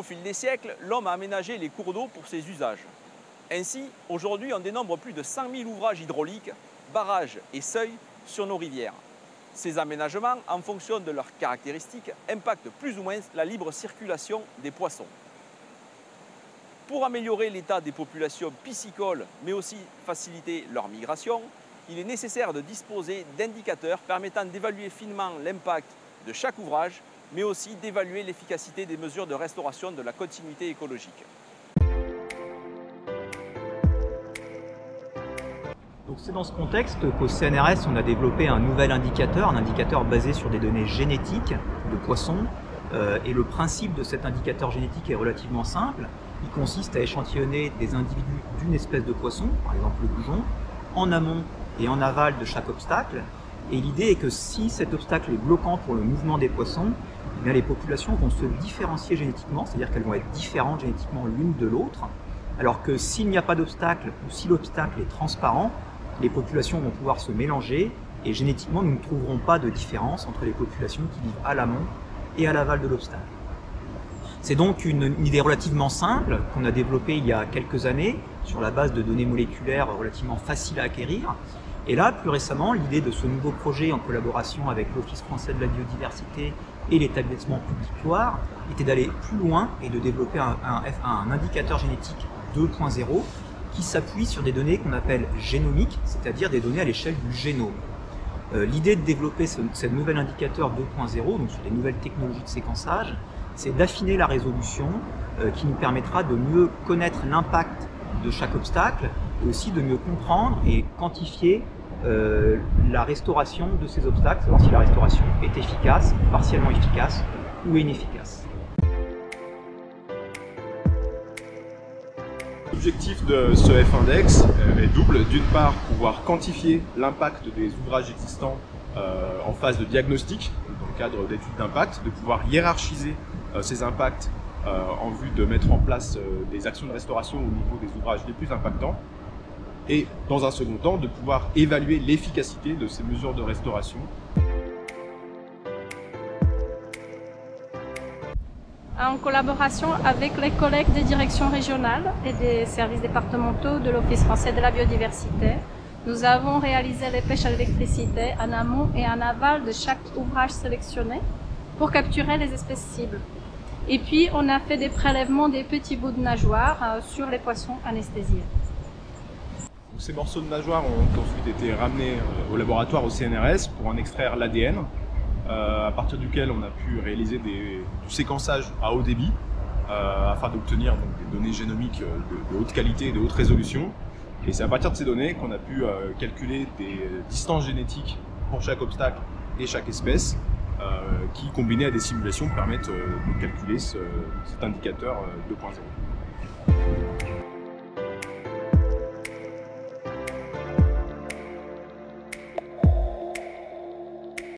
fil des siècles, l'homme a aménagé les cours d'eau pour ses usages. Ainsi, aujourd'hui, on dénombre plus de 100 000 ouvrages hydrauliques, barrages et seuils sur nos rivières. Ces aménagements, en fonction de leurs caractéristiques, impactent plus ou moins la libre circulation des poissons. Pour améliorer l'état des populations piscicoles, mais aussi faciliter leur migration, il est nécessaire de disposer d'indicateurs permettant d'évaluer finement l'impact de chaque ouvrage, mais aussi d'évaluer l'efficacité des mesures de restauration de la continuité écologique. C'est dans ce contexte qu'au CNRS, on a développé un nouvel indicateur, un indicateur basé sur des données génétiques de poissons. Et le principe de cet indicateur génétique est relativement simple. Il consiste à échantillonner des individus d'une espèce de poisson, par exemple le goujon, en amont et en aval de chaque obstacle. Et l'idée est que si cet obstacle est bloquant pour le mouvement des poissons, eh bien les populations vont se différencier génétiquement, c'est-à-dire qu'elles vont être différentes génétiquement l'une de l'autre, alors que s'il n'y a pas d'obstacle ou si l'obstacle est transparent, les populations vont pouvoir se mélanger et génétiquement nous ne trouverons pas de différence entre les populations qui vivent à l'amont et à l'aval de l'obstacle. C'est donc une idée relativement simple qu'on a développée il y a quelques années sur la base de données moléculaires relativement faciles à acquérir. Et là, plus récemment, l'idée de ce nouveau projet en collaboration avec l'Office français de la biodiversité et l'établissement public Loire était d'aller plus loin et de développer un indicateur génétique 2.0 qui s'appuie sur des données qu'on appelle génomiques, c'est-à-dire des données à l'échelle du génome. L'idée de développer ce nouvel indicateur 2.0, donc sur les nouvelles technologies de séquençage, c'est d'affiner la résolution qui nous permettra de mieux connaître l'impact de chaque obstacle et aussi de mieux comprendre et quantifier la restauration de ces obstacles, savoir si la restauration est efficace, partiellement efficace ou inefficace. L'objectif de ce F-Index est double. D'une part, pouvoir quantifier l'impact des ouvrages existants en phase de diagnostic, dans le cadre d'études d'impact, de pouvoir hiérarchiser ces impacts en vue de mettre en place des actions de restauration au niveau des ouvrages les plus impactants. Et dans un second temps, de pouvoir évaluer l'efficacité de ces mesures de restauration. En collaboration avec les collègues des directions régionales et des services départementaux de l'Office français de la biodiversité, nous avons réalisé les pêches à l'électricité en amont et en aval de chaque ouvrage sélectionné pour capturer les espèces cibles. Et puis, on a fait des prélèvements des petits bouts de nageoires sur les poissons anesthésiés. Ces morceaux de nageoires ont ensuite été ramenés au laboratoire au CNRS pour en extraire l'ADN, à partir duquel on a pu réaliser du séquençage à haut débit afin d'obtenir des données génomiques de haute qualité et de haute résolution. Et c'est à partir de ces données qu'on a pu calculer des distances génétiques pour chaque obstacle et chaque espèce qui, combinées à des simulations, permettent de calculer cet indicateur 2.0.